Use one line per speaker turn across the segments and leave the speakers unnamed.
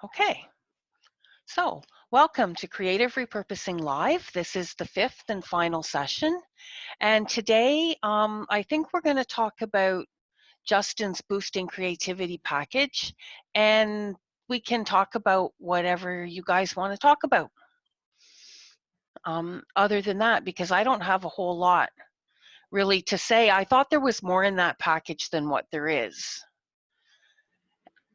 Okay, so welcome to Creative Repurposing Live. This is the fifth and final session. And today, I think we're going to talk about Justin's Boosting Creativity package, and we can talk about whatever you guys want to talk about. Other than that, because I don't have a whole lot really to say. I thought there was more in that package than what there is.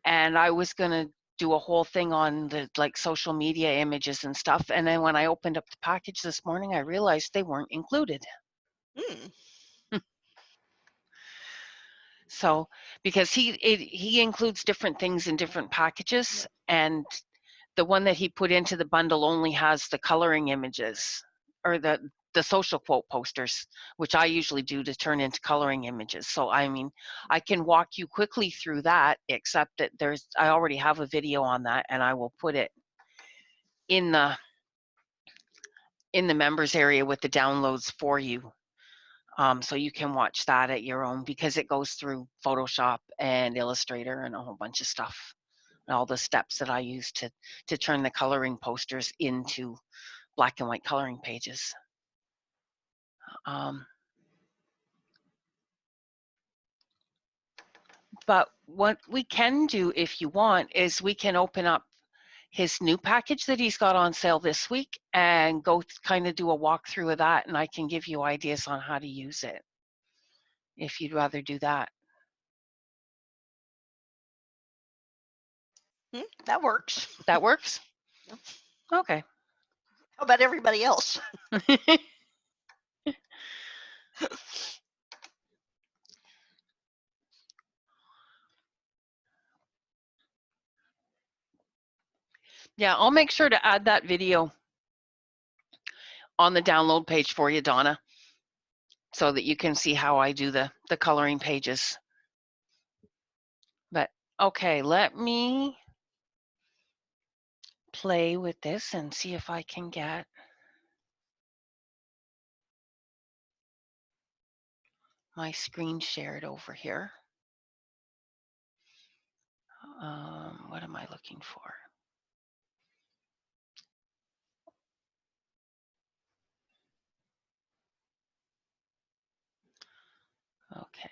And I was going to do a whole thing on the social media images and stuff. And then when I opened up the package this morning, I realized they weren't included. So because he includes different things in different packages, and the one that he put into the bundle only has the coloring images or the social quote posters, which I usually do to turn into coloring images. So I mean, I can walk you quickly through that, except that I already have a video on that, and I will put it in the members area with the downloads for you. So you can watch that at your own, because it goes through Photoshop and Illustrator and a whole bunch of stuff, and all the steps that I use to turn the coloring posters into black and white coloring pages. But what we can do, if you want, is we can open up his new package that he's got on sale this week and go kind of do a walkthrough of that, and I can give you ideas on how to use it, if you'd rather do that.
That works.
That works? Okay.
How about everybody else?
Yeah, I'll make sure to add that video on the download page for you, Donna, so that you can see how I do the coloring pages. But okay, let me play with this and see if I can get my screen shared over here. What am I looking for? Okay.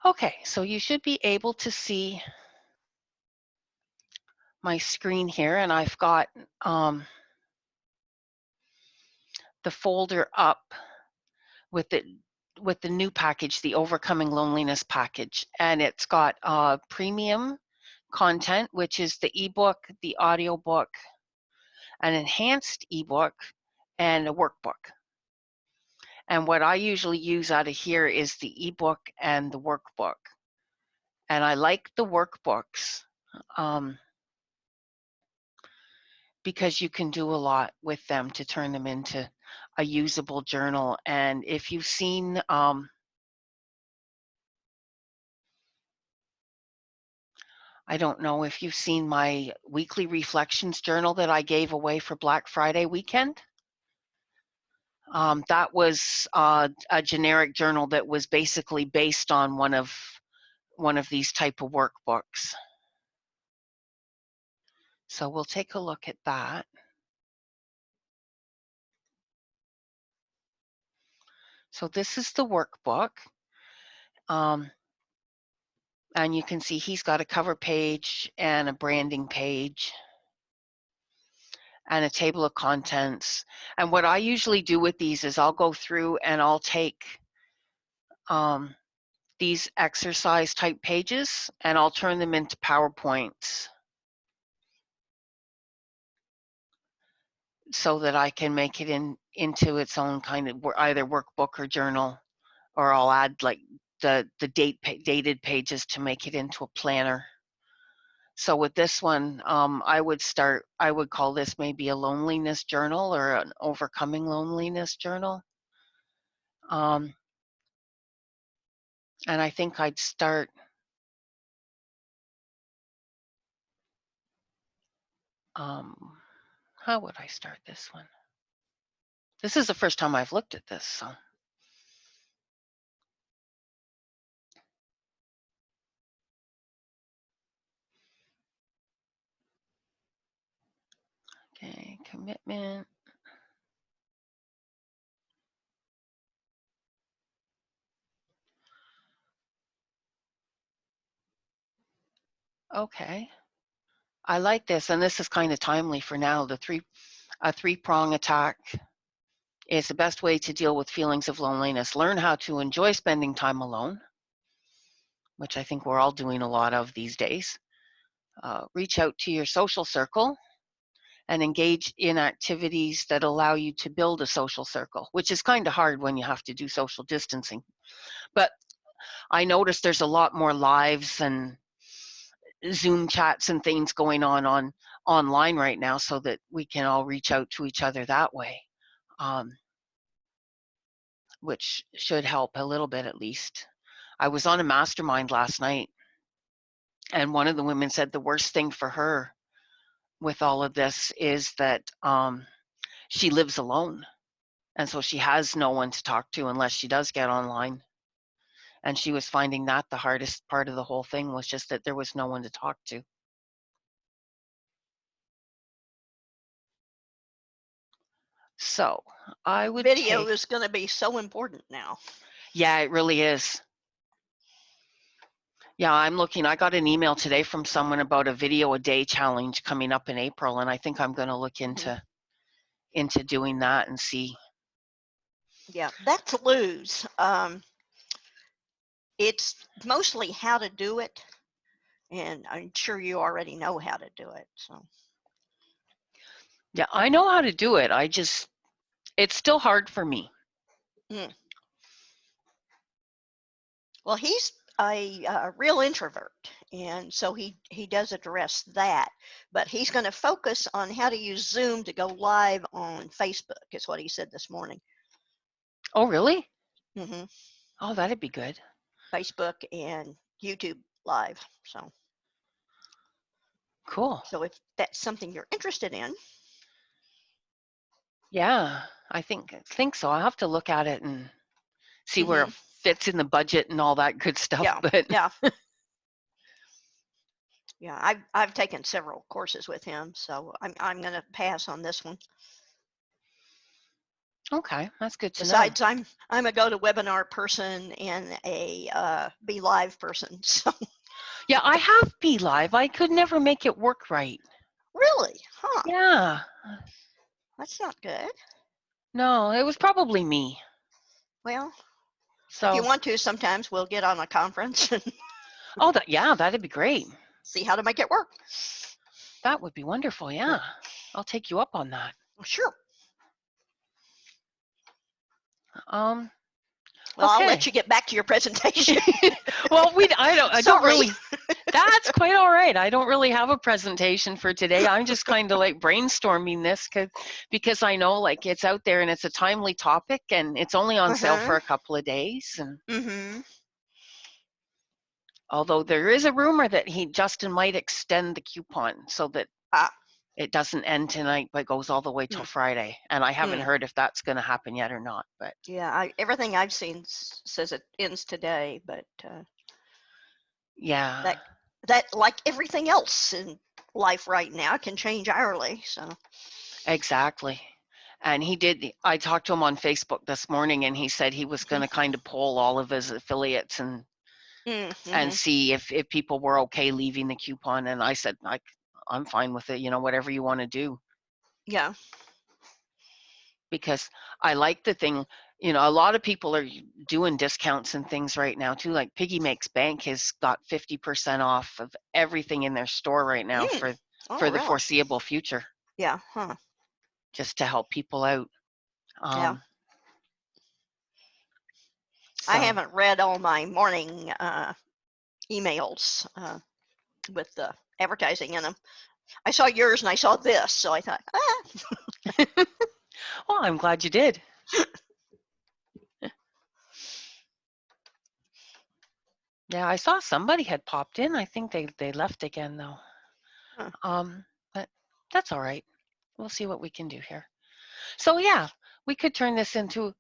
Okay, so you should be able to see my screen here, and I've got the folder up with the new package, the Overcoming Loneliness package, and it's got premium content, which is the ebook, the audiobook, an enhanced ebook, and a workbook. And what I usually use out of here is the ebook and the workbook. And I like the workbooks because you can do a lot with them to turn them into a usable journal. And if you've seen I don't know if you've seen my weekly reflections journal that I gave away for Black Friday weekend. That was a generic journal that was basically based on one of these type of workbooks. So we'll take a look at that. So this is the workbook. And you can see he's got a cover page and a branding page and a table of contents. And what I usually do with these is I'll go through and I'll take these exercise type pages and I'll turn them into PowerPoints so that I can make it into its own kind of either workbook or journal, or I'll add like the dated pages to make it into a planner. So with this one, I would call this maybe a loneliness journal or an overcoming loneliness journal. And I think I'd start how would I start this one? This is the first time I've looked at this, so Okay, commitment. Okay. I like this, and this is kind of timely for now. A three-prong attack is the best way to deal with feelings of loneliness. Learn how to enjoy spending time alone, which I think we're all doing a lot of these days. Reach out to your social circle and engage in activities that allow you to build a social circle, which is kind of hard when you have to do social distancing. But I noticed there's a lot more lives and Zoom chats and things going on online right now, so that we can all reach out to each other that way, which should help a little bit at least. I was on a mastermind last night, and one of the women said the worst thing for her with all of this is that she lives alone, and so she has no one to talk to unless she does get online. And she was finding that the hardest part of the whole thing was just that there was no one to talk to. So I would
Video
take,
is going to be so important now.
yeah, it really is. Yeah, I'm looking. I got an email today from someone about a video a day challenge coming up in April, and I think I'm going to look into doing that and see.
Yeah, that's a lose. It's mostly how to do it, and I'm sure you already know how to do it. So
Yeah, I know how to do it. It's still hard for me.
well, he's a real introvert, and so he does address that. But he's going to focus on how to use Zoom to go live on Facebook. Is what he said this morning.
Oh, really?
hmm
Oh, that'd be good.
Facebook and YouTube live.
Cool.
So if that's something you're interested in,
Yeah, I think so. I'll have to look at it and see where
hmm
it fits in the budget and all that good stuff.
yeah,
But
yeah, yeah. I've taken several courses with him, so I'm going to pass on this one.
okay, that's good to know.
Besides, I'm a GoToWebinar person and a Be Live person. So
Yeah, I have Be Live. I could never make it work right.
really, huh?
Yeah.
That's not good.
No, it was probably me.
Well, if you
So,
want to, sometimes we'll get on a conference and
oh, yeah, that'd be great.
see how to make it work.
That would be wonderful. Yeah, I'll take you up on that.
Sure.
Um,
Well, I'll let
okay.
you get back to your presentation.
Well, I don't
Sorry.
really, that's quite all right. I don't really have a presentation for today. I'm just kind of like brainstorming this because I know like it's out there and it's a timely topic and it's only on sale
Uh-huh.
for a couple of days. And
Mm-hmm.
although there is a rumor that Justin might extend the coupon so that
Ah.
it doesn't end tonight but goes all the way till
Mm.
Friday. And I haven't
Mm.
heard if that's going to happen yet or not. But
Yeah, everything I've seen says it ends today, but
yeah,
that like everything else in life right now can change hourly. So.
exactly. And I talked to him on Facebook this morning and he said he was going to kind of poll all of his affiliates and
Mm-hmm.
see if people were okay leaving the coupon. And I said, I'm fine with it, whatever you want to do.
Yeah.
Because I like the thing, a lot of people are doing discounts and things right now too. Like Piggy Makes Bank has got 50% off of everything in their store right now
Mm. Oh,
for the
really?
foreseeable future,
Yeah. Huh.
just to help people out.
Yeah. I
So
haven't read all my morning emails with the advertising in them. I saw yours and I saw this, so I thought,
well, I'm glad you did. Yeah, I saw somebody had popped in. I think they left again though.
huh.
But that's all right. We'll see what we can do here. So yeah, we could turn this into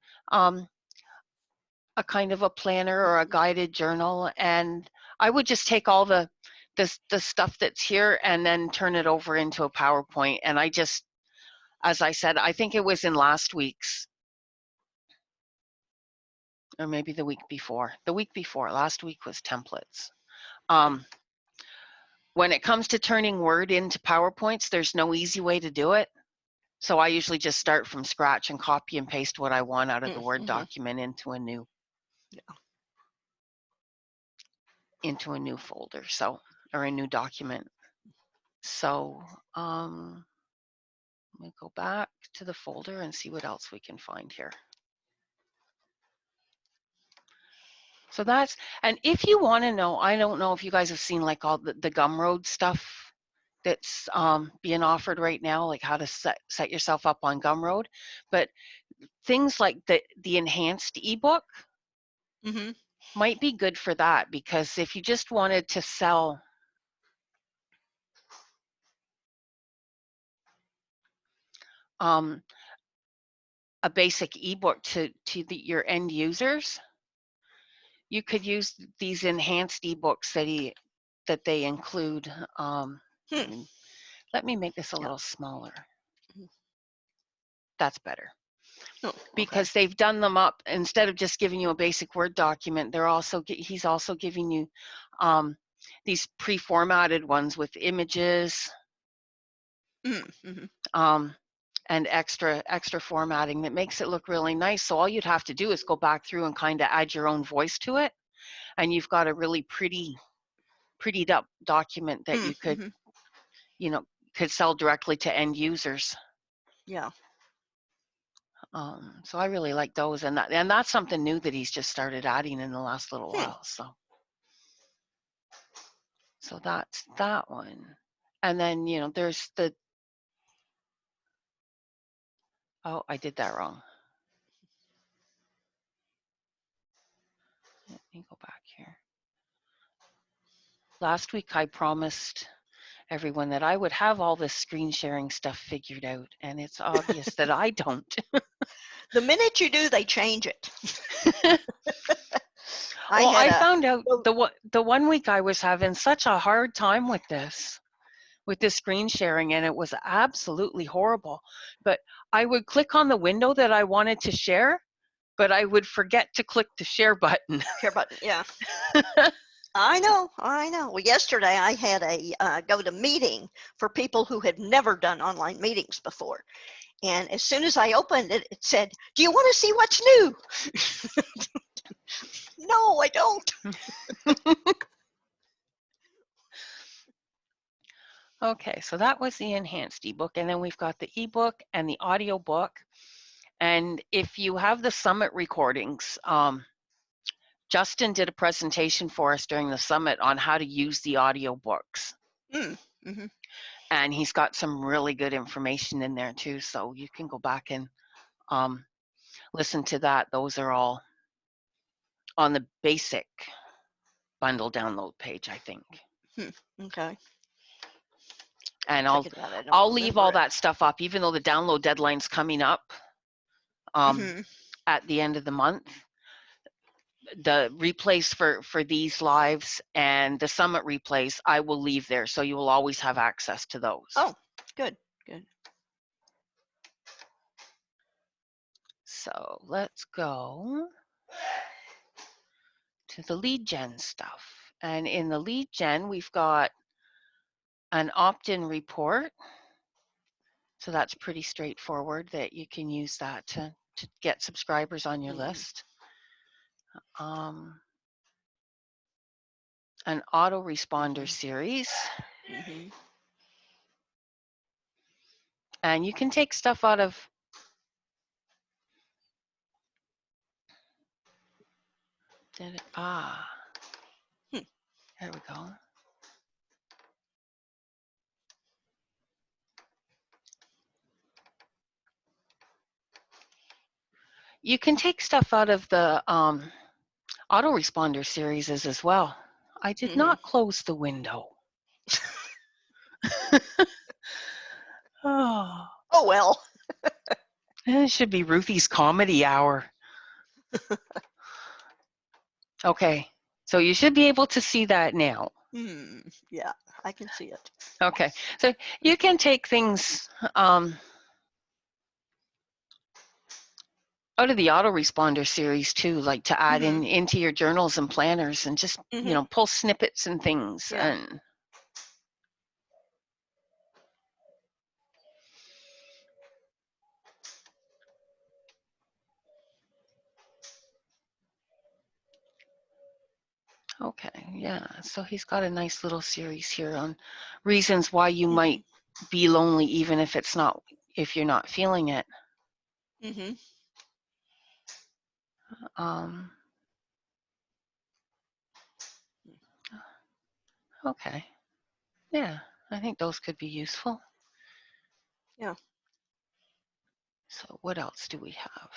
a kind of a planner or a guided journal, and I would just take all the stuff that's here and then turn it over into a PowerPoint. And I just as I said, I think it was in last week's, or maybe the week before. The week before, last week was templates. When it comes to turning Word into PowerPoints, there's no easy way to do it. So I usually just start from scratch and copy and paste what I want out of the Word document into a new folder, so, or a new document. So let me go back to the folder and see what else we can find here. So that's, and if you want to know, I don't know if you guys have seen like all the Gumroad stuff that's being offered right now, like how to set yourself up on Gumroad, but things like the enhanced ebook might be good for that, because if you just wanted to sell a basic ebook to your end users, you could use these enhanced ebooks that they include. Let me make this a little smaller. That's better. Because they've done them up, instead of just giving you a basic Word document, he's also giving you these pre-formatted ones with images and extra formatting that makes it look really nice. So all you'd have to do is go back through and kind of add your own voice to it, and you've got a really prettied up document that you could, could sell directly to end users.
Yeah.
So I really like those, and that's something new that he's just started adding in the last little while. So that's that one. And then, there's oh, I did that wrong. Let me go back here. Last week I promised everyone that I would have all this screen sharing stuff figured out, and it's obvious that I don't.
The minute you do, they change it.
I found out the 1 week I was having such a hard time with this screen sharing, and it was absolutely horrible. But I would click on the window that I wanted to share, but I would forget to click the share button.
Share button, yeah. I know. Well, yesterday I had a GoToMeeting for people who had never done online meetings before. And as soon as I opened it, it said, "Do you want to see what's new?" No, I don't.
Okay, so that was the enhanced ebook, and then we've got the ebook and the audio book. And if you have the summit recordings, Justin did a presentation for us during the summit on how to use the audio books. And he's got some really good information in there too, so you can go back and listen to that. Those are all on the basic bundle download page, I think.
Okay.
And I'll leave all that stuff up, even though the download deadline's coming up at the end of the month. The replays for these lives and the summit replays, I will leave there, so you will always have access to those.
Oh, good.
So let's go to the lead gen stuff. And in the lead gen, we've got an opt-in report. So that's pretty straightforward, that you can use that to get subscribers on your list. An autoresponder series. And you can take stuff out of there we go. You can take stuff out of the autoresponder series as well. I did not close the window. Oh
well.
It should be Ruthie's comedy hour. Okay, so you should be able to see that now.
Yeah, I can see it.
Okay, so you can take things out of the autoresponder series too, like to add
Mhm.
into your journals and planners and just,
Mhm.
pull snippets and things.
Yeah.
And okay, yeah. So he's got a nice little series here on reasons why you might be lonely, even if you're not feeling it.
Mhm.
Um, okay. Yeah, I think those could be useful.
Yeah.
So what else do we have?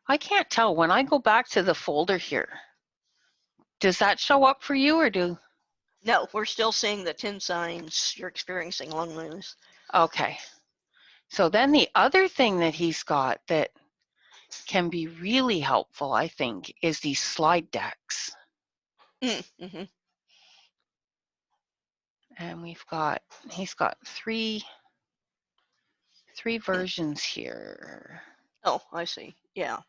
I can't tell. When I go back to the folder here, does that show up for you or do?
No, we're still seeing the 10 signs you're experiencing loneliness.
Okay. So then the other thing that he's got that can be really helpful, I think, is these slide decks.
Mm-hmm.
And he's got three versions here.
Oh, I see. Yeah.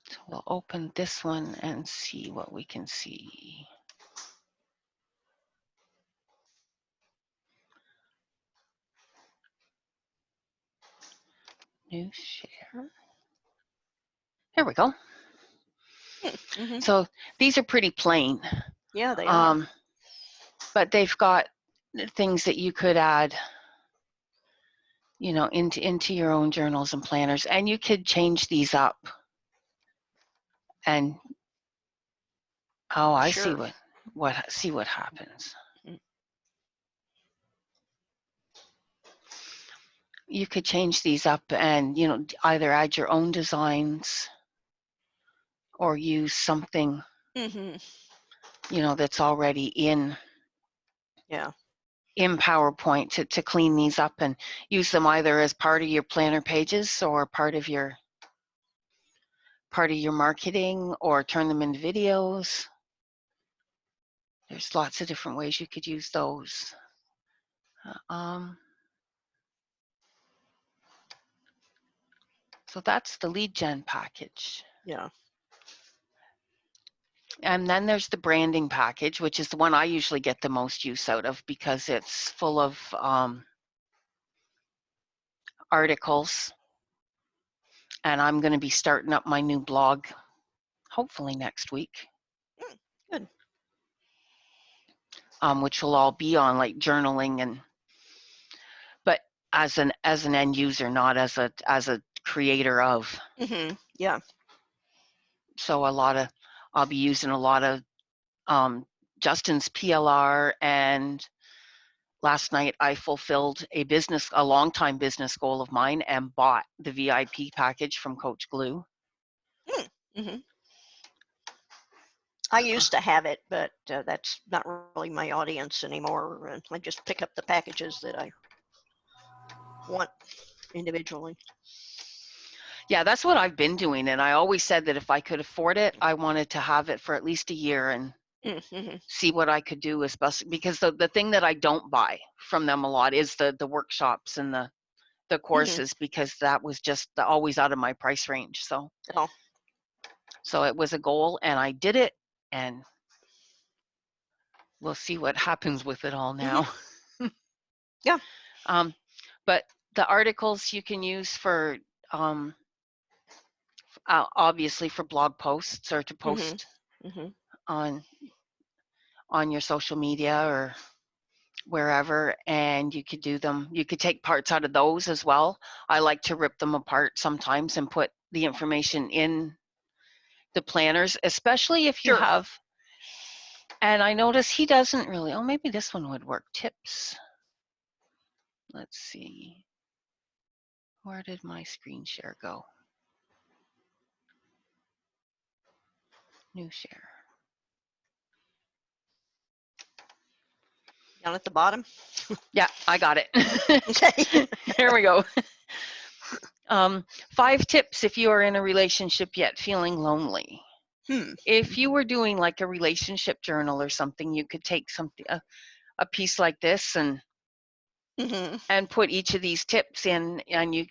So we'll open this one and see what we can see. New share. There we go.
Mm-hmm.
So these are pretty plain.
Yeah, they are.
But they've got things that you could add, into your own journals and planners, and you could change these up. And I see
Sure.
what happens. You could change these up and either add your own designs or use something
Mm-hmm.
that's already in
Yeah.
PowerPoint to clean these up and use them either as part of your planner pages or part of your marketing, or turn them into videos. There's lots of different ways you could use those. So that's the lead gen package.
Yeah.
And then there's the branding package, which is the one I usually get the most use out of because it's full of articles. And I'm going to be starting up my new blog, hopefully next week.
Good.
Which will all be on like journaling but as an end user, not as a creator of.
Mm-hmm. Yeah.
So I'll be using a lot of Justin's PLR, and last night I fulfilled a long-time business goal of mine and bought the VIP package from Coach Glue.
Mm-hmm. I used to have it, but that's not really my audience anymore. I just pick up the packages that I want individually.
Yeah, that's what I've been doing, and I always said that if I could afford it, I wanted to have it for at least a year and
Mm-hmm.
see what I could do, especially because the thing that I don't buy from them a lot is the workshops and the courses, because that was just always out of my price range.
Oh.
So it was a goal and I did it, and we'll see what happens with it all now.
Yeah.
But the articles you can use for obviously for blog posts or to post on your social media or wherever, and you could take parts out of those as well. I like to rip them apart sometimes and put the information in the planners, especially if you
Sure.
have, and I notice he doesn't really, maybe this one would work, tips. Let's see, where did my screen share go? New share.
Down at the bottom.
Yeah, I got it.
Okay.
Here we go. 5 tips if you are in a relationship yet feeling lonely. If you were doing like a relationship journal or something, you could take something, a piece like this, and put each of these tips in, and you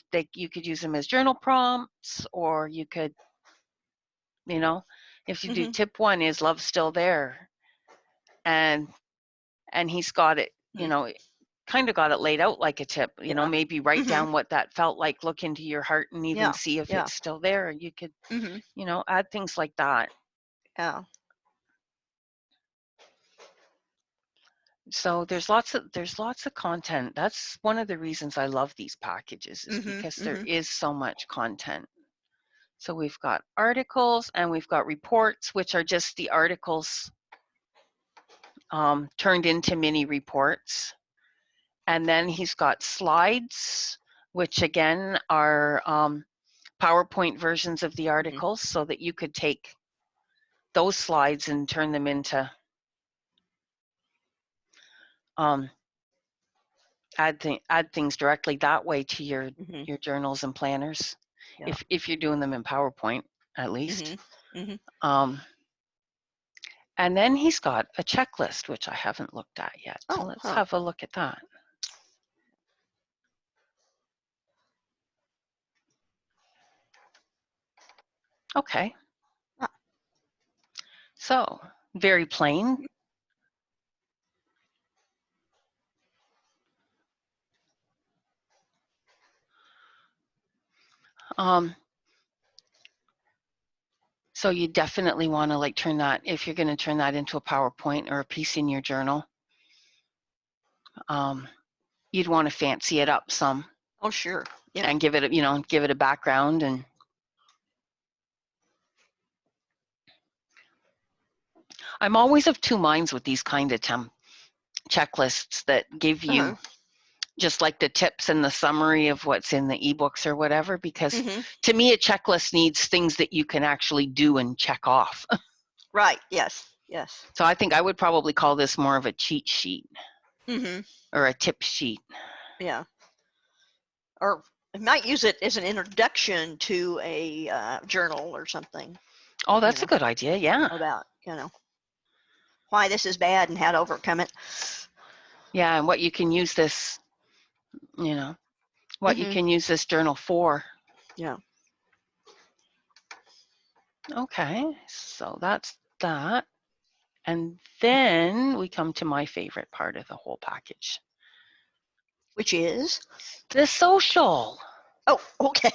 could use them as journal prompts, or you could, if you do tip 1 is love still there, and he's got it, kind of got it laid out like a tip, maybe write down what that felt like, look into your heart, and even see if it's still there. You could, add things like that.
Yeah.
So there's lots of content. That's one of the reasons I love these packages, is because there is so much content. So we've got articles and we've got reports, which are just the articles turned into mini reports. And then he's got slides, which again are PowerPoint versions of the articles, so that you could take those slides and turn them into add things directly that way to your journals and planners, if you're doing them in PowerPoint, at least. And then he's got a checklist, which I haven't looked at yet. So let's have a look at that. Okay. So very plain. So you definitely want to like turn that, if you're going to turn that into a PowerPoint or a piece in your journal, you'd want to fancy it up some.
Oh, sure. Yeah.
And give it, give it a background. And I'm always of two minds with these kind of checklists that give you just like the tips and the summary of what's in the ebooks or whatever, because to me, a checklist needs things that you can actually do and check off.
Right. Yes. Yes.
So I think I would probably call this more of a cheat sheet or a tip sheet.
Yeah. Or I might use it as an introduction to a journal or something.
Oh, that's a good idea. Yeah.
About, why this is bad and how to overcome it.
Yeah, and what you can use this, what you can use this journal for.
Yeah.
Okay, so that's that. And then we come to my favorite part of the whole package.
Which is?
The social.
Oh, okay.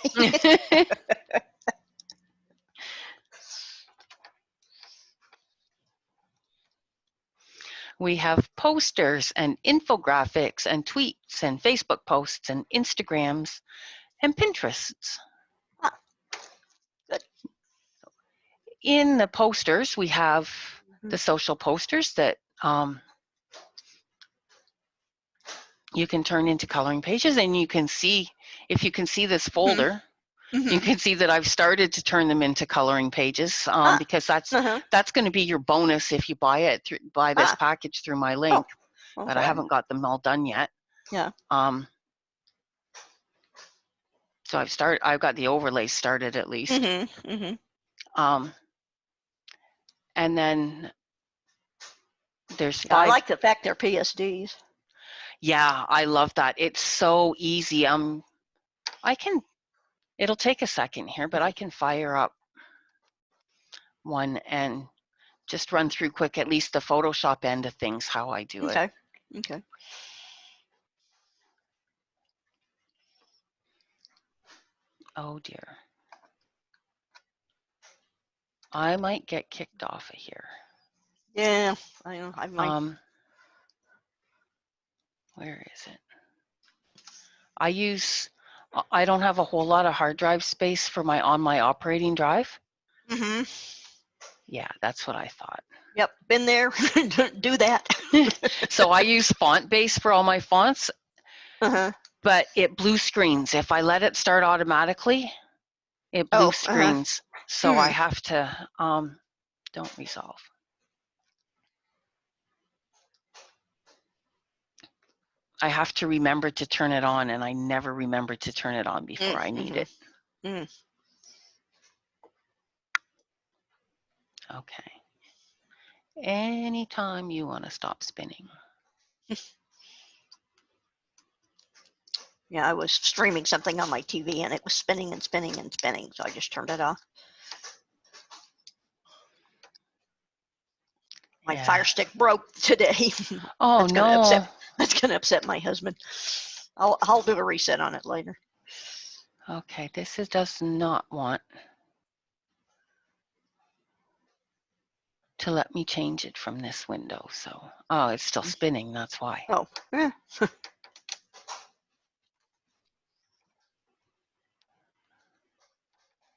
We have posters and infographics and tweets and Facebook posts and Instagrams and Pinterests.
Good.
In the posters, we have the social posters that you can turn into coloring pages, and you can see, if you can see this folder, you can see that I've started to turn them into coloring pages, because that's going to be your bonus if you buy this package through my link. But I haven't got them all done yet.
Yeah.
So I've got the overlays started at least. And then there's 5.
I like the fact they're PSDs.
Yeah, I love that. It's so easy. It'll take a second here, but I can fire up one and just run through quick, at least the Photoshop end of things, how I do it.
Okay.
Oh dear. I might get kicked off of here.
Yeah, I know. I might.
Where is it? I don't have a whole lot of hard drive space for on my operating drive. Yeah, that's what I thought.
Yep, been there. Do that.
So I use Fontbase for all my fonts, but it blue screens. If I let it start automatically, it blue screens. So I have to, don't resolve. I have to remember to turn it on, and I never remember to turn it on before I need it. Okay. Anytime you want to stop spinning.
Yeah, I was streaming something on my TV and it was spinning and spinning and spinning, so I just turned it off. My
Yeah.
Fire Stick broke today.
Oh
That's gonna
no.
upset. That's gonna upset my husband. I'll do a reset on it later.
Okay, this does not want to let me change it from this window. So, oh, it's still spinning. That's why.
Oh, eh.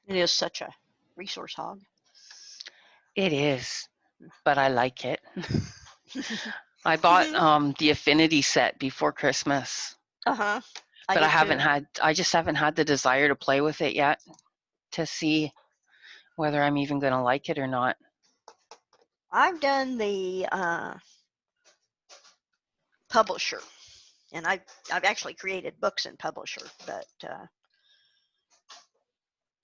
It is such a resource hog.
It is, but I like it. I bought the Affinity set before Christmas,
Uh-huh.
but I just haven't had the desire to play with it yet to see whether I'm even going to like it or not.
I've done the Publisher, and I've actually created books in Publisher, but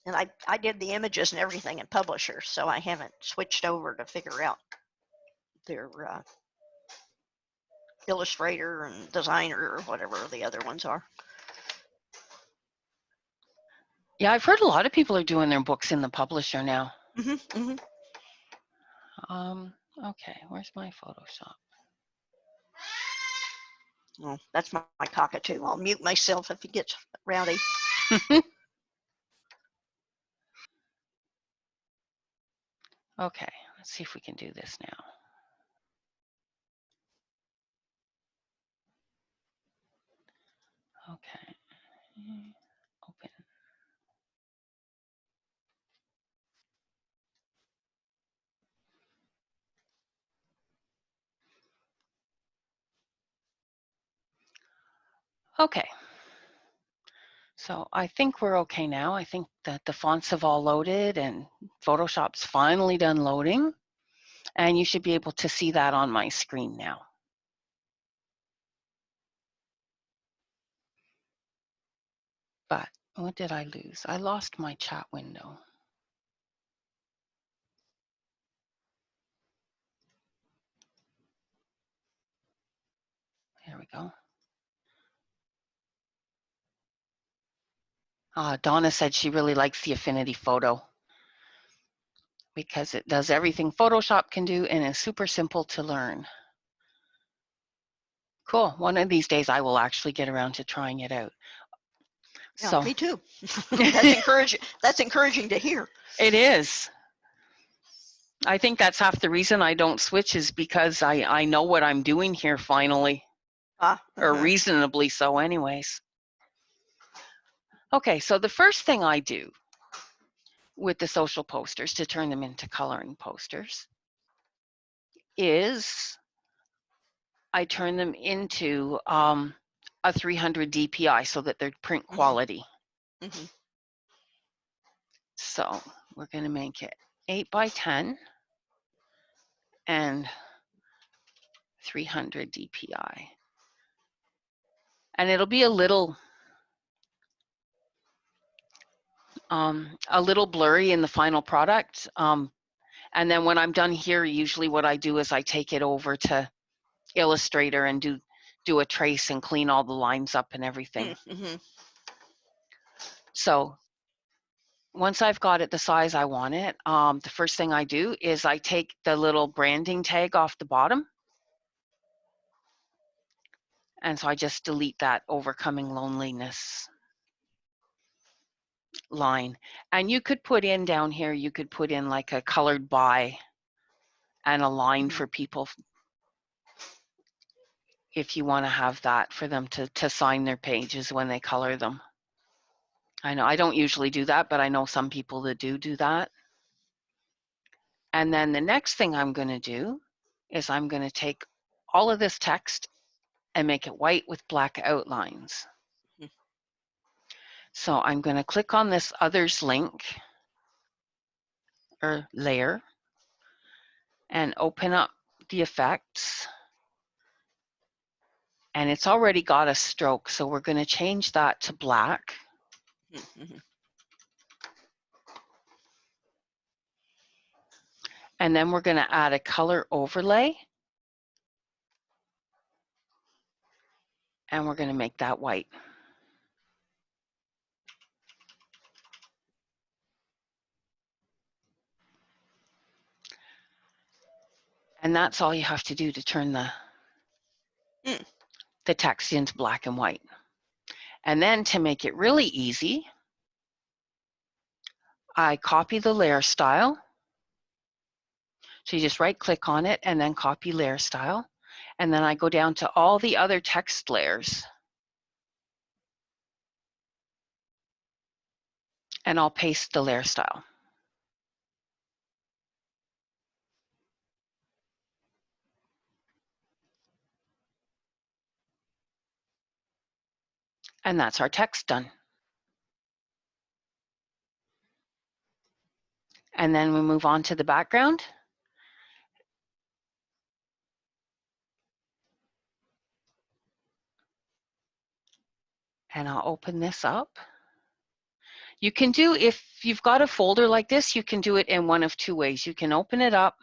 and I did the images and everything in Publisher, so I haven't switched over to figure out their Illustrator and Designer or whatever the other ones are.
Yeah, I've heard a lot of people are doing their books in the Publisher now.
Mm-hmm,
mm-hmm. Okay, where's my Photoshop?
Well, that's my cockatoo. I'll mute myself if he gets rowdy.
Okay, let's see if we can do this now. Okay, open. Okay, so I think we're okay now. I think that the fonts have all loaded and Photoshop's finally done loading, and you should be able to see that on my screen now. But what did I lose? I lost my chat window. There we go. Donna said she really likes the Affinity Photo because it does everything Photoshop can do and is super simple to learn. Cool. One of these days I will actually get around to trying it out.
Yeah,
So
me too. That's encouraging. That's encouraging to hear.
it is. I think that's half the reason I don't switch is because I know what I'm doing here finally, or reasonably so anyways. Okay, so the first thing I do with the social posters to turn them into coloring posters is I turn them into a 300 DPI so that they're print quality.
Mm-hmm.
So we're going to make it 8 by 10 and 300 DPI. And it'll be a little blurry in the final product. And then when I'm done here, usually what I do is I take it over to Illustrator and do a trace and clean all the lines up and everything.
Mm-hmm.
So once I've got it the size I want it, the first thing I do is I take the little branding tag off the bottom. And so I just delete that Overcoming Loneliness line. And you could put in down here, you could put in like a colored by and a line for people if you want to have that for them to sign their pages when they color them. I know I don't usually do that, but I know some people that do that. And then the next thing I'm going to do is I'm going to take all of this text and make it white with black outlines. So I'm going to click on this others link or layer and open up the effects. And it's already got a stroke, so we're going to change that to black. And then we're going to add a color overlay. And we're going to make that white. And that's all you have to do to turn the text into black and white. And then to make it really easy, I copy the layer style. So you just right click on it and then copy layer style. And then I go down to all the other text layers. And I'll paste the layer style. And that's our text done. And then we move on to the background. And I'll open this up. You can do, if you've got a folder like this, you can do it in one of two ways. You can open it up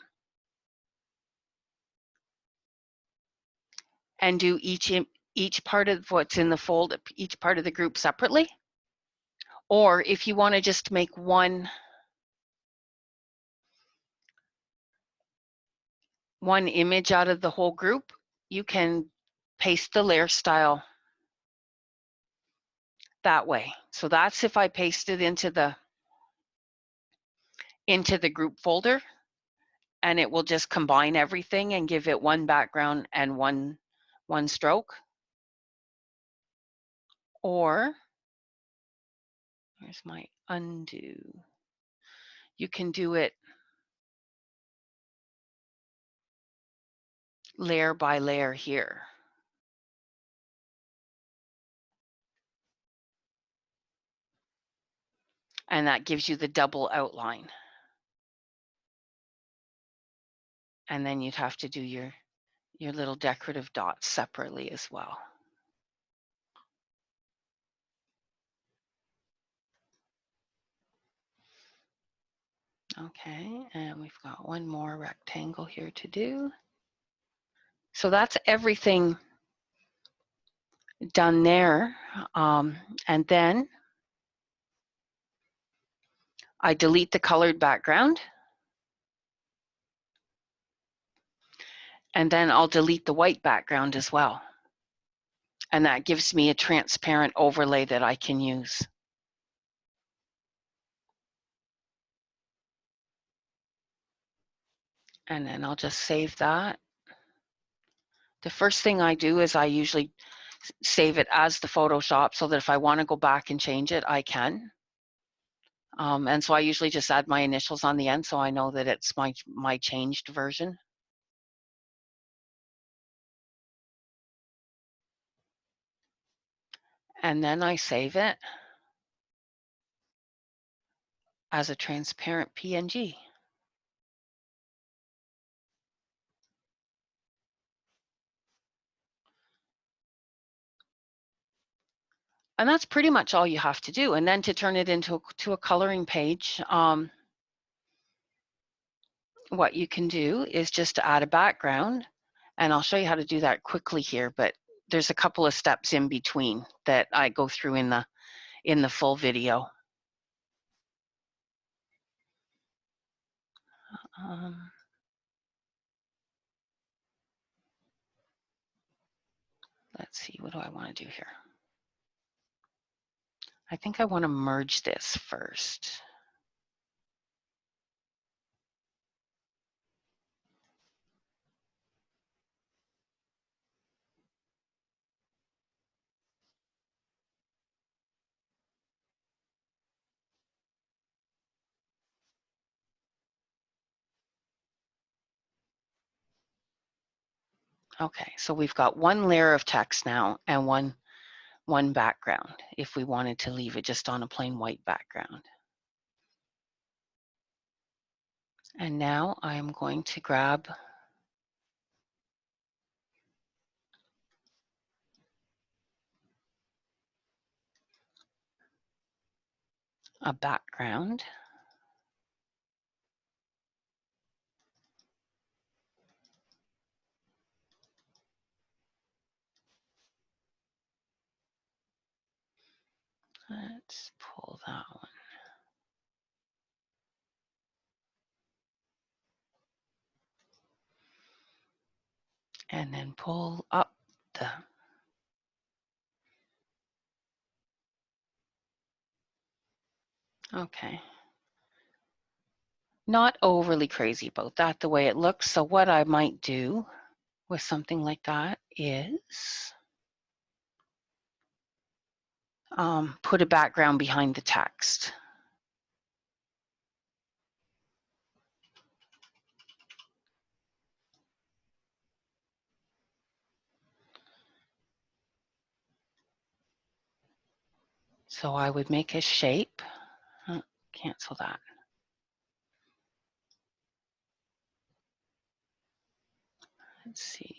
and do each part of what's in the folder, each part of the group separately. Or if you want to just make one image out of the whole group, you can paste the layer style that way. So that's if I paste it into the group folder, and it will just combine everything and give it one background and one stroke. Or here's my undo. You can do it layer by layer here. And that gives you the double outline. And then you'd have to do your little decorative dots separately as well. Okay, and we've got one more rectangle here to do. So that's everything done there. And then I delete the colored background. And then I'll delete the white background as well. And that gives me a transparent overlay that I can use. And then I'll just save that. The first thing I do is I usually save it as the Photoshop so that if I want to go back and change it, I can. And so I usually just add my initials on the end so I know that it's my changed version. And then I save it as a transparent PNG. And that's pretty much all you have to do. And then to turn it into a coloring page, what you can do is just to add a background. And I'll show you how to do that quickly here, but there's a couple of steps in between that I go through in the full video. Let's see, what do I want to do here? I think I want to merge this first. Okay, so we've got one layer of text now and one background if we wanted to leave it just on a plain white background. And now I'm going to grab a background. Let's pull that one. And then pull up the. Okay. Not overly crazy about that, the way it looks. So what I might do with something like that is put a background behind the text. So I would make a shape. Cancel that. Let's see.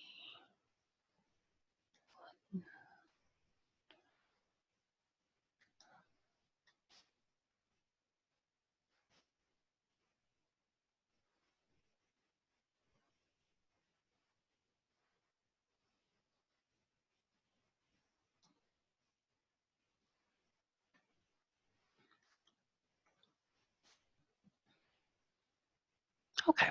Okay.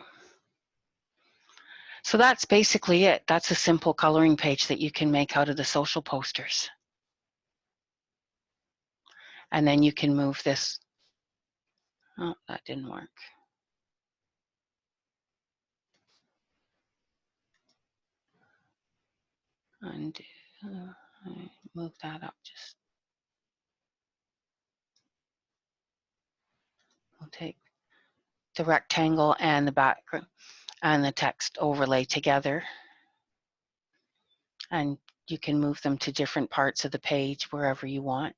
So that's basically it. That's a simple coloring page that you can make out of the social posters. And then you can move this. Oh, that didn't work. Undo. Move that up just. We'll take the rectangle and the background and the text overlay together. And you can move them to different parts of the page wherever you want.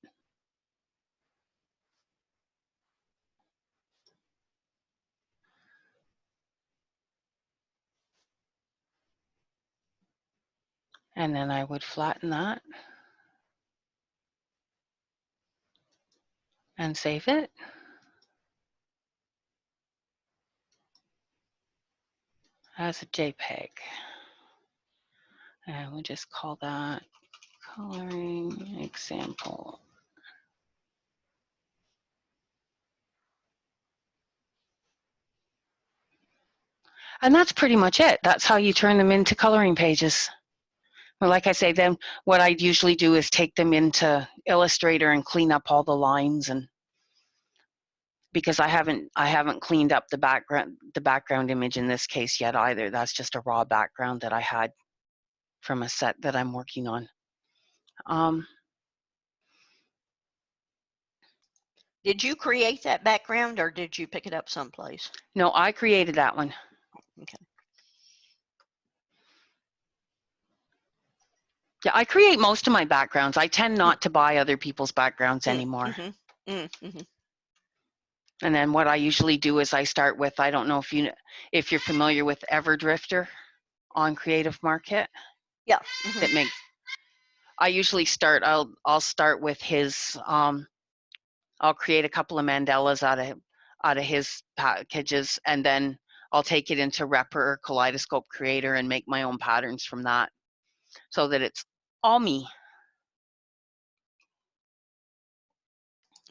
And then I would flatten that and save it. As a JPEG. And we'll just call that coloring example. And that's pretty much it. That's how you turn them into coloring pages. Well, like I say, then what I'd usually do is take them into Illustrator and clean up all the lines, and because I haven't cleaned up the background image in this case yet either. That's just a raw background that I had from a set that I'm working on.
Did you create that background or did you pick it up someplace?
No, I created that one.
Okay.
Yeah, I create most of my backgrounds. I tend not to buy other people's backgrounds anymore. And then what I usually do is I start with, I don't know if you're familiar with Everdrifter on Creative Market.
Yeah.
That makes. I usually start. I'll start with his. I'll create a couple of mandalas out of his packages, and then I'll take it into Repr or Kaleidoscope Creator and make my own patterns from that, so that it's all me.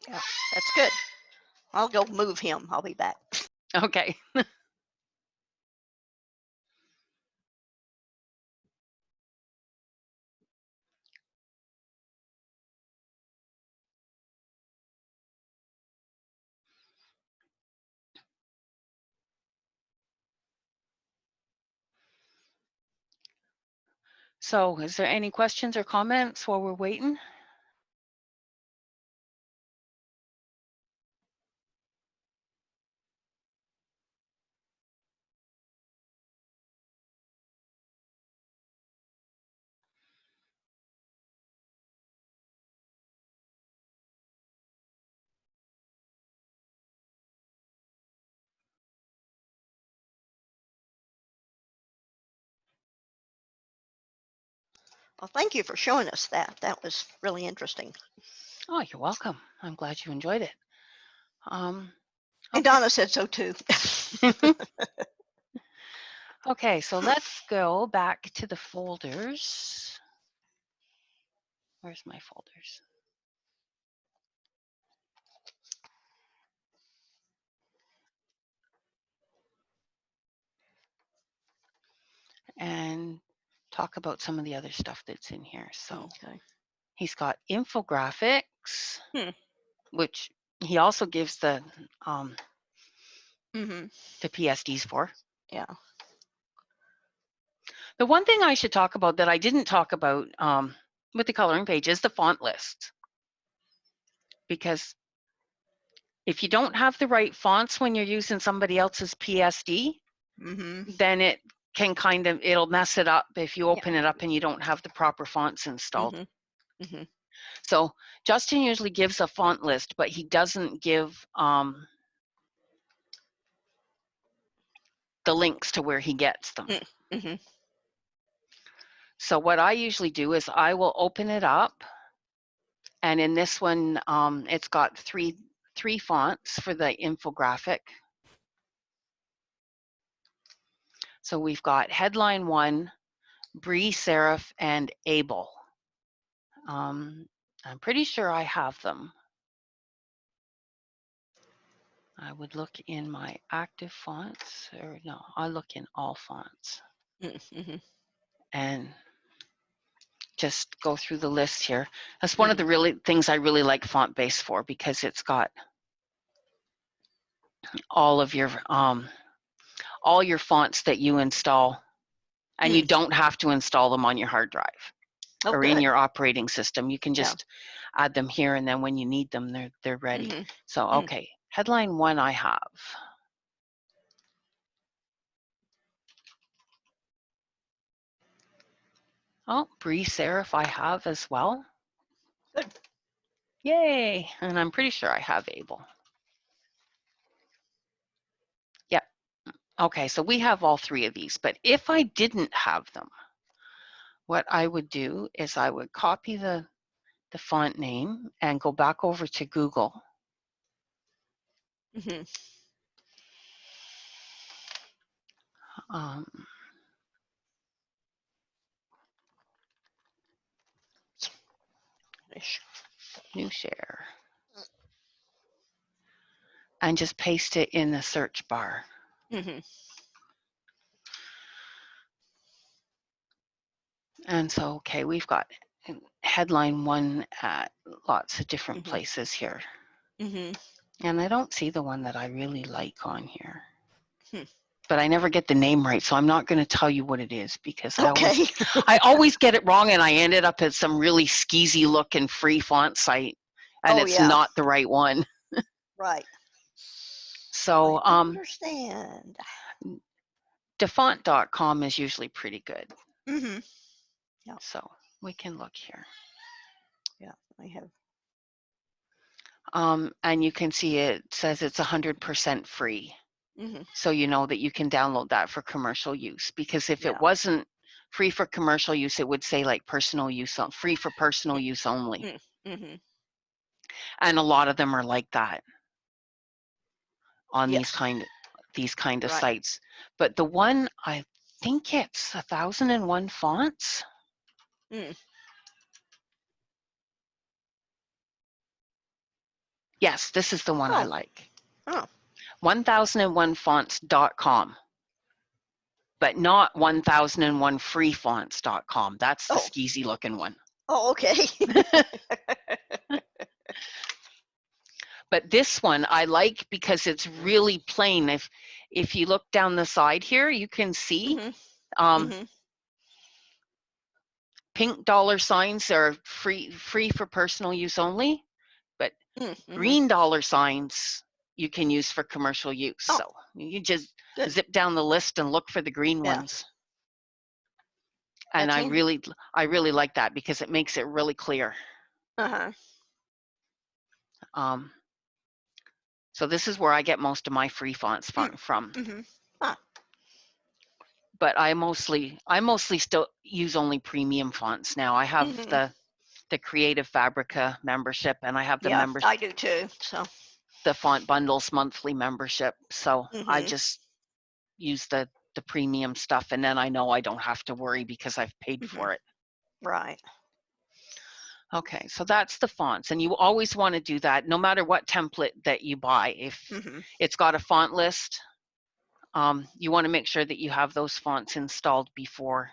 Yeah, that's good. I'll go move him. I'll be back.
Okay. So is there any questions or comments while we're waiting?
Well, thank you for showing us that. That was really interesting.
Oh, you're welcome. I'm glad you enjoyed it.
And
Okay.
Donna said so too.
Okay, so let's go back to the folders. Where's my folders? and talk about some of the other stuff that's in here. So
Okay.
he's got infographics,
Hmm.
which he also gives the
Mm-hmm.
PSDs for.
Yeah.
The one thing I should talk about that I didn't talk about with the coloring page is the font list. Because if you don't have the right fonts when you're using somebody else's PSD,
Mm-hmm.
then it can it'll mess it up if you open it up and you don't have the proper fonts installed.
Mm-hmm. Mm-hmm.
So Justin usually gives a font list, but he doesn't give the links to where he gets them.
Mm-hmm.
So what I usually do is I will open it up, and in this one, it's got three fonts for the infographic. So we've got headline 1, Bree, Serif, and Abel. I'm pretty sure I have them. I would look in my active fonts, or no, I look in all fonts.
Mm-hmm.
And just go through the list here. That's one of the things I really like FontBase for, because it's got all of your all your fonts that you install, and you don't have to install them on your hard drive or in your operating system. You can just add them here, and then when you need them, they're ready.
Mm-hmm.
So okay, headline 1 I have. Oh, Bree Serif I have as well.
Good.
Yay! And I'm pretty sure I have Abel. Yep. Okay, so we have all 3 of these, but if I didn't have them, what I would do is I would copy the font name and go back over to Google.
Mm-hmm.
New share. And just paste it in the search bar.
Mm-hmm.
And so, okay, we've got headline 1 at lots of different places here.
Mm-hmm.
And I don't see the one that I really like on here.
Hmm.
But I never get the name right, so I'm not going to tell you what it is, because
Okay.
I always get it wrong, and I ended up at some really skeezy looking free font site, and it's not the right one.
Right.
So
I understand.
defont.com is usually pretty good.
Mm-hmm. Yeah.
So we can look here.
Yeah, I have.
And you can see it says it's 100% free.
Mm-hmm.
So you know that you can download that for commercial use, because if it wasn't free for commercial use, it would say like personal use, free for personal use only.
Mm-hmm.
And a lot of them are like that on these kind of sites. But the one, I think it's 1001 fonts.
Mm.
Yes, this is the one I like.
Oh.
1001fonts.com. But not 1001freefonts.com. That's the skeezy looking one.
Oh, okay.
But this one I like because it's really plain. If you look down the side here, you can see pink dollar signs are free for personal use only, but green dollar signs you can use for commercial use. So you just zip down the list and look for the green ones. And I really like that, because it makes it really clear. So this is where I get most of my free fonts from. But I mostly still use only premium fonts now. I have the Creative Fabrica membership, and I have the membership.
I do too. So
the Font Bundles monthly membership. So I just use the premium stuff, and then I know I don't have to worry because I've paid for it.
Right.
Okay, so that's the fonts, and you always want to do that no matter what template that you buy. If it's got a font list, you want to make sure that you have those fonts installed before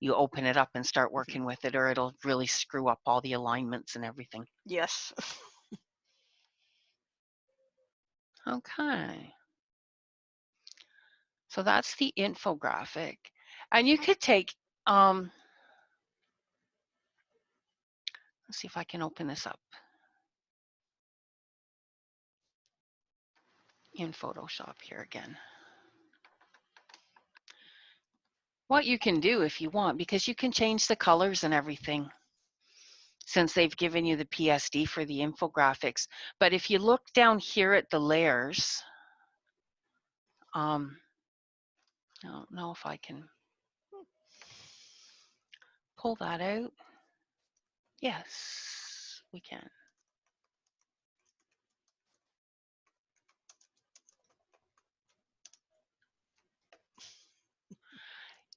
you open it up and start working with it, or it'll really screw up all the alignments and everything.
Yes.
Okay. So that's the infographic. And you could take, let's see if I can open this up in Photoshop here again. What you can do if you want, because you can change the colors and everything since they've given you the PSD for the infographics. But if you look down here at the layers, I don't know if I can pull that out. Yes, we can.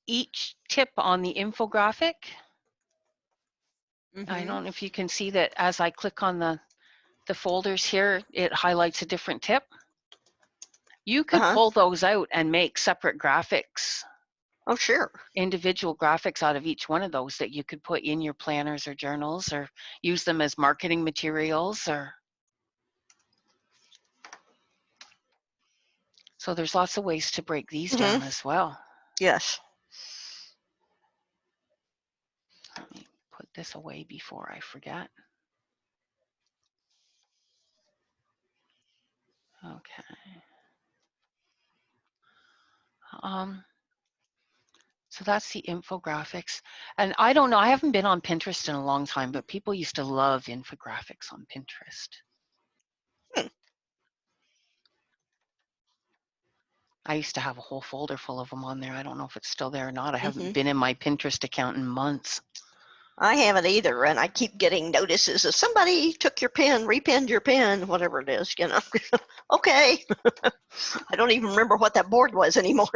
Each tip on the infographic, I don't know if you can see that as I click on the folders here, it highlights a different tip. You could pull those out and make separate graphics.
Oh, sure.
Individual graphics out of each one of those that you could put in your planners or journals, or use them as marketing materials, or so there's lots of ways to break these down as well.
Yes.
Let me put this away before I forget. Okay. So that's the infographics. And I don't know, I haven't been on Pinterest in a long time, but people used to love infographics on Pinterest. I used to have a whole folder full of them on there. I don't know if it's still there or not. I haven't been in my Pinterest account in months.
I haven't either, and I keep getting notices of somebody took your pen, repinned your pen, whatever it is, you know. Okay. I don't even remember what that board was anymore.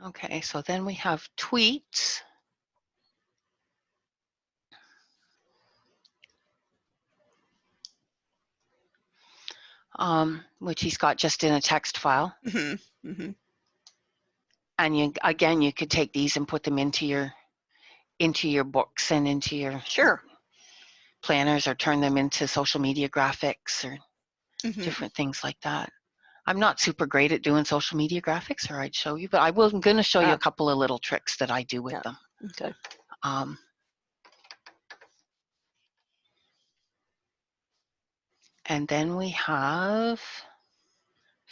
Okay, so then we have tweets. Which he's got just in a text file. And you, again, you could take these and put them into your books and into your planners, or turn them into social media graphics, or different things like that. I'm not super great at doing social media graphics, or I'd show you, but I'm going to show you a couple of little tricks that I do with them.
Okay.
And then we have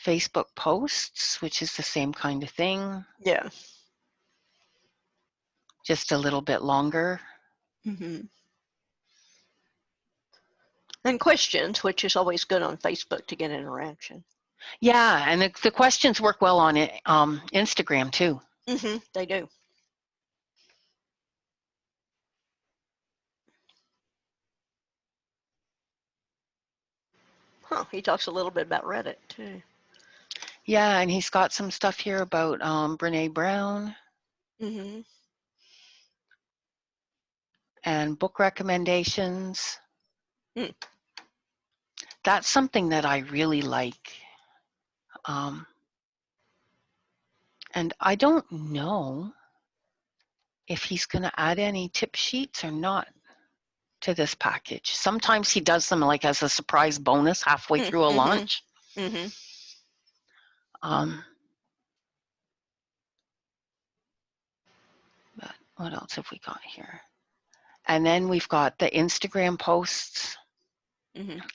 Facebook posts, which is the same kind of thing.
Yeah.
Just a little bit longer.
And questions, which is always good on Facebook to get interaction.
Yeah, and the questions work well on it, Instagram too.
They do. He talks a little bit about Reddit too.
Yeah, and he's got some stuff here about Brene Brown. And book recommendations. That's something that I really like. And I don't know if he's going to add any tip sheets or not to this package. Sometimes he does them like as a surprise bonus halfway through a launch. But what else have we got here? And then we've got the Instagram posts,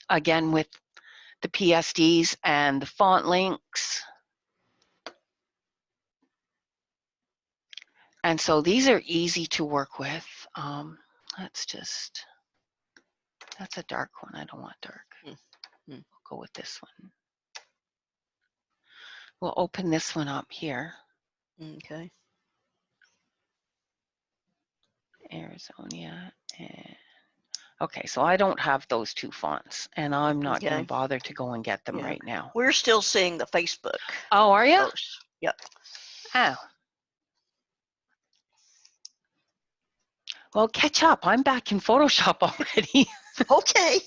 again with the PSDs and the font links. And so these are easy to work with. That's a dark one. I don't want dark. We'll go with this one. We'll open this one up here.
Okay.
Arizona. And okay, so I don't have those two fonts, and I'm not going to bother to go and get them right now.
We're still seeing the Facebook.
Oh, are you?
Yep.
Oh. Well, catch up. I'm back in Photoshop already.
Okay.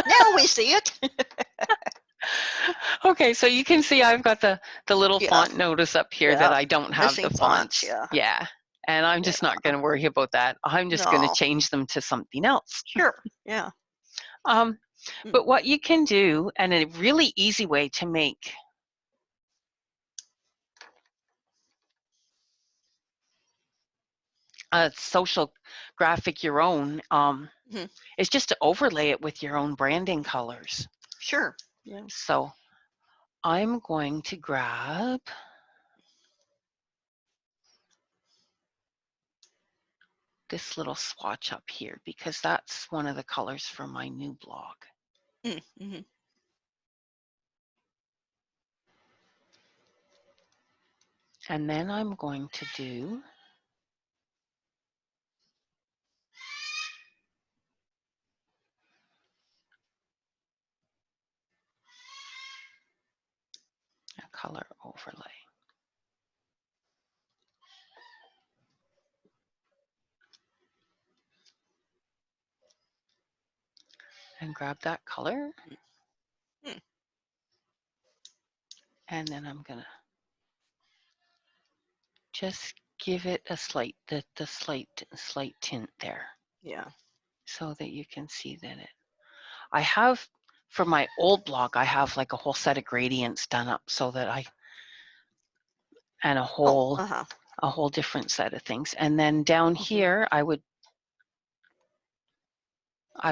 Now we see it.
Okay, so you can see I've got the little
Yeah,
font notice up here that
yeah.
I don't have the
Missing fonts,
fonts.
yeah.
Yeah. And I'm
Yeah.
just not going to worry about that. I'm just going to
No.
change them to something else.
Sure. Yeah.
Um,
Mm.
but what you can do, and a really easy way to make a social graphic your own,
Mhm.
is just to overlay it with your own branding colors.
Sure. Yeah.
So I'm going to grab this little swatch up here because that's one of the colors for my new blog.
Mm-hmm.
And then I'm going to do a color overlay. And grab that color.
Mm.
And then I'm going to just give it a slight, the slight tint there
Yeah.
so that you can see that I have, for my old blog, I have like a whole set of gradients done up so that and a
Oh.
whole different set of things. And then down
Mm-hmm.
here, I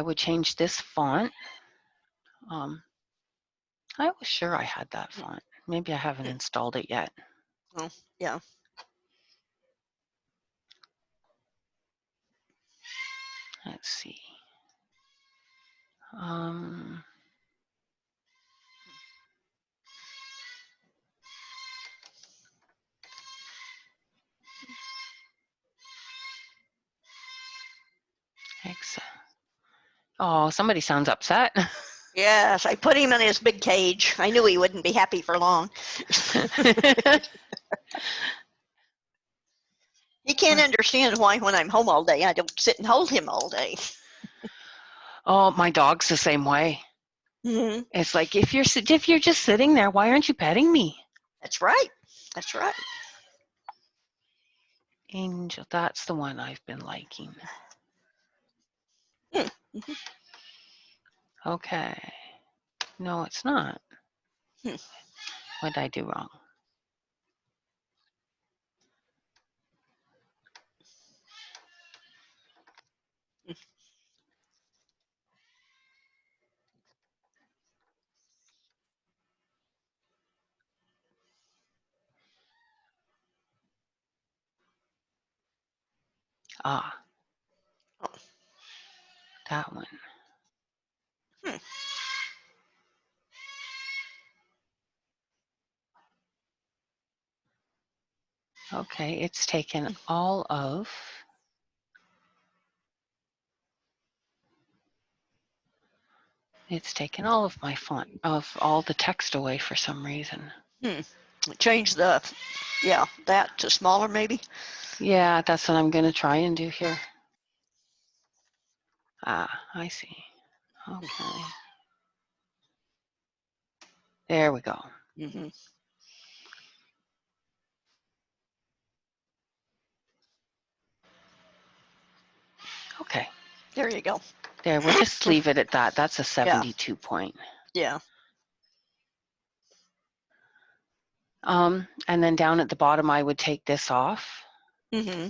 would change this font. I was sure I had that font. Maybe I haven't installed it yet.
Oh. Yeah.
Let's see. Oh, somebody sounds upset.
Yes, I put him in his big cage. I knew he wouldn't be happy for long. He can't understand why when I'm home all day, I don't sit and hold him all day.
Oh, my dog's the same way.
Mm-hmm.
It's like, if you're just sitting there, why aren't you petting me?
That's right. That's right.
Angel, that's the one I've been liking.
Mm-hmm.
Okay. No, it's not.
Hmm.
What did I do wrong? Ah,
Oh.
that one.
Hmm.
Okay, it's taken all of my font, of all the text away for some reason.
Change that to smaller maybe.
Yeah, that's what I'm going to try and do here. Ah, I see. Okay. There we go.
Mm-hmm.
Okay.
There you go.
There, we'll just leave it at that. That's a 72 point.
Yeah.
And then down at the bottom, I would take this off
Mm-hmm.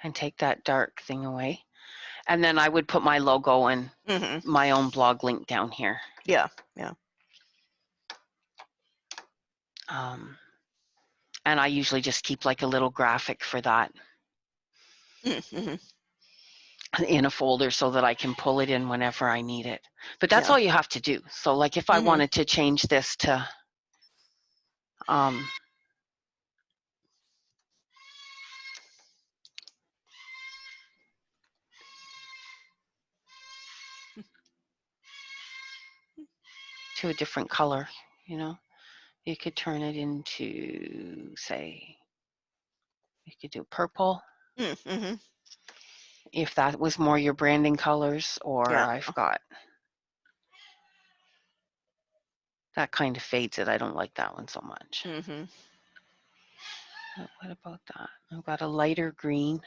and take that dark thing away. And then I would put my logo and
Mm-hmm.
my own blog link down here.
Yeah. Yeah.
And I usually just keep like a little graphic for that
Mm-hmm.
in a folder so that I can pull it in whenever I need it. But that's
Yeah.
all you have to do. So like if I
Mm-hmm.
wanted to change this to a different color, you could turn it into, say, you could do purple.
Mm-hmm.
if that was more your branding colors, or
Yeah.
I've got that kind of fades it. I don't like that one so much.
Mm-hmm.
What about that? I've got a lighter green.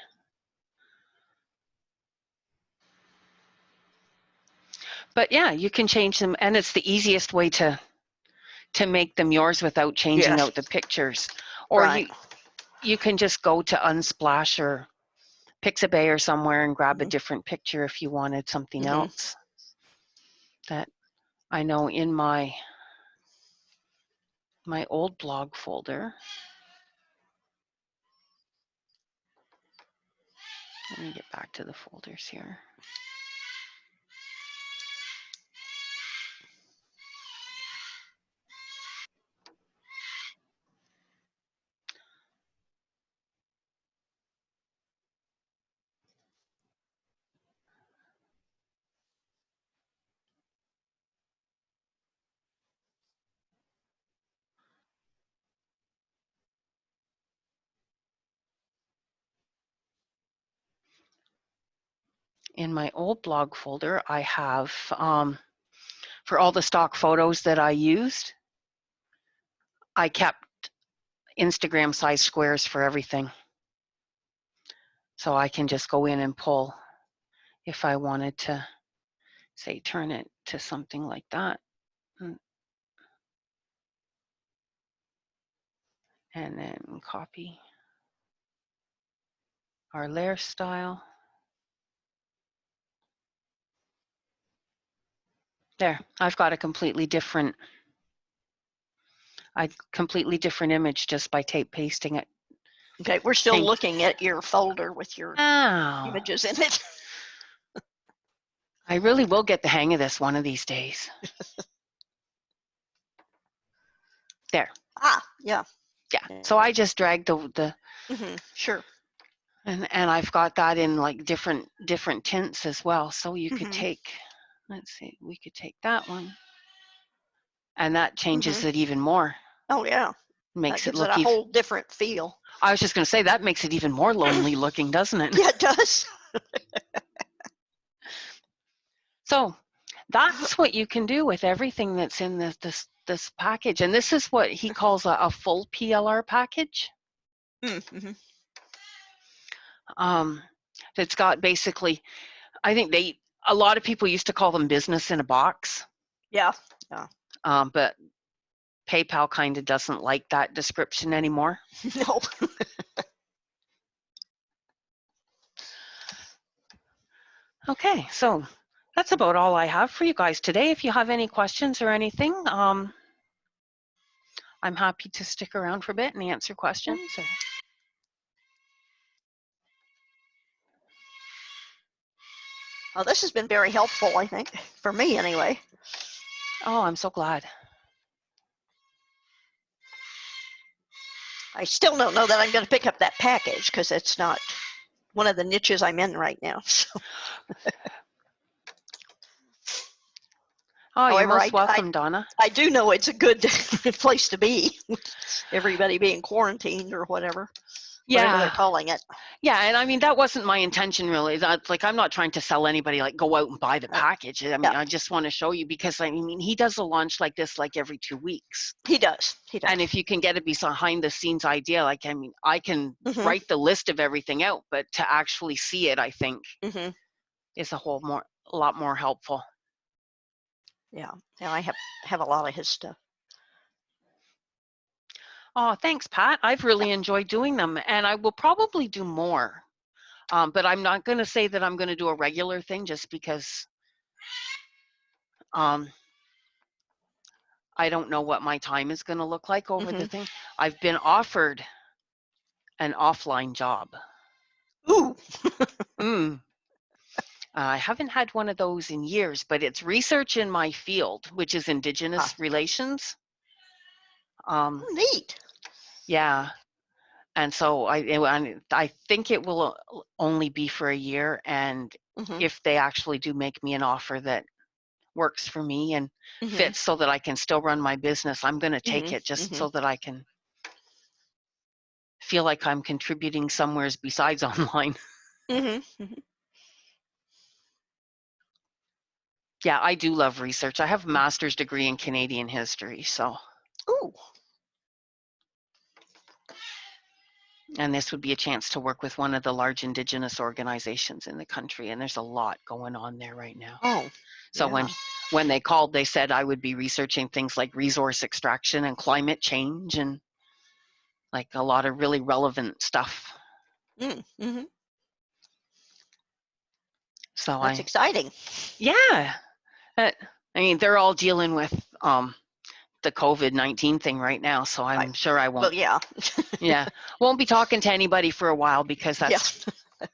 But yeah, you can change them, and it's the easiest way to make them yours without changing
Yes.
out the pictures. Or
Right.
you can just go to Unsplash or Pixabay or somewhere and grab a
Mm-hmm.
different picture if you wanted something
Mm-hmm.
else. That I know in my old blog folder. Let me get back to the folders here. In my old blog folder, I have, for all the stock photos that I used, I kept Instagram size squares for everything. So I can just go in and pull if I wanted to, say, turn it to something like that. And then copy our layer style. There, I've got a completely different image just by tape pasting it.
Okay, we're still looking at your folder with your images in it.
I really will get the hang of this one of these days. There.
Ah, yeah.
Yeah. So I just dragged the
Mm-hmm. Sure.
And I've got that in like different tints as well. So you could take, let's see, we could take that one, and that changes it even more.
Oh yeah.
Makes
that gives
it look
a whole different feel.
I was just going to say that makes it even more lonely looking, doesn't it?
Yeah, it does.
So that's what you can do with everything that's in this package, and this is what he calls a full PLR package.
Mm-hmm.
It's got basically, I think a lot of people used to call them business in a box.
Yeah. Yeah.
But PayPal kind of doesn't like that description anymore.
No.
Okay, so that's about all I have for you guys today. If you have any questions or anything, I'm happy to stick around for a bit and answer questions.
Well, this has been very helpful, I think, for me anyway.
Oh, I'm so glad.
I still don't know that I'm going to pick up that package because it's not one of the niches I'm in right now. So.
Oh,
However,
you're most welcome, Donna.
I do know it's a good place to be, everybody being quarantined or whatever.
Yeah.
Whatever they're calling it.
Yeah, and I mean, that wasn't my intention really. That's like, I'm not trying to sell anybody like go out and buy the package. I mean, I just want to show you because I mean, he does a launch like this like every 2 weeks.
He does.
And if you can get a behind the scenes idea, like, I mean, I can write the list of everything out, but to actually see it, I think is a lot more helpful.
Yeah, and I have a lot of his stuff.
Oh, thanks, Pat. I've really enjoyed doing them, and I will probably do more. But I'm not going to say that I'm going to do a regular thing just because I don't know what my time is going to look like over the thing. I've been offered an offline job.
Ooh.
I haven't had one of those in years, but it's research in my field, which is Indigenous relations.
Neat.
Yeah. And so I think it will only be for a year. And if they actually do make me an offer that works for me and fits so that I can still run my business, I'm going to take it just so that I can feel like I'm contributing somewhere besides online. Yeah, I do love research. I have a master's degree in Canadian history, so.
Ooh.
And this would be a chance to work with one of the large Indigenous organizations in the country, and there's a lot going on there right now.
Oh.
So
Yeah.
when they called, they said I would be researching things like resource extraction and climate change and like a lot of really relevant stuff.
Mm-hmm.
So
That's exciting.
Yeah. I mean, they're all dealing with the COVID-19 thing right now, so I'm
Right.
sure I won't.
Well, yeah.
Yeah, won't be talking to anybody for a while because that's.
Yeah.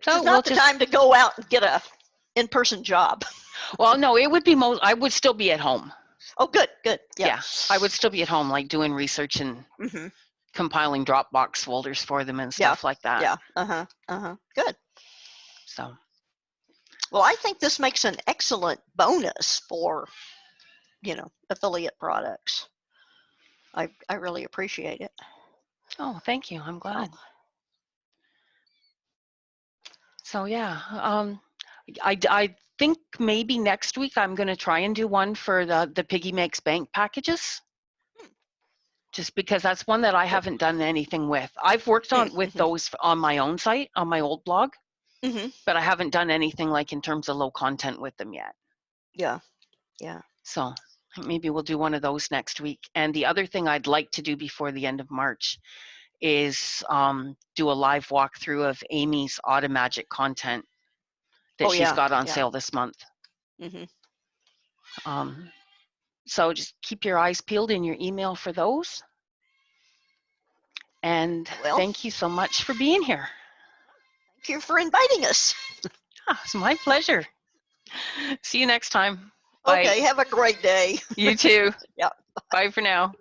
So
This is
we'll
not the
just.
time to go out and get a in-person job.
Well, no, it would be I would still be at home.
Oh, good, good. Yeah.
I would still be at home, like doing research and
Mm-hmm.
compiling Dropbox folders for them and
Yeah.
stuff like that.
Yeah. Uh-huh. Uh-huh. Good.
So.
Well, I think this makes an excellent bonus for, affiliate products. I really appreciate it.
Oh, thank you. I'm glad.
Oh.
So yeah, I think maybe next week I'm going to try and do one for the Piggy Makes Bank packages. Just because that's one that I haven't done anything with. I've worked on with those on my own site, on my old blog, but I haven't done anything like in terms of low content with them yet.
Yeah, yeah.
So maybe we'll do one of those next week. And the other thing I'd like to do before the end of March is do a live walkthrough of Amy's Automagic content that she's got on sale this month. So just keep your eyes peeled in your email for those. And thank you so much for being here.
Thank you for inviting us.
It's my pleasure. See you next time.
Okay, have a great day.
You too.
Yeah.
Bye for now.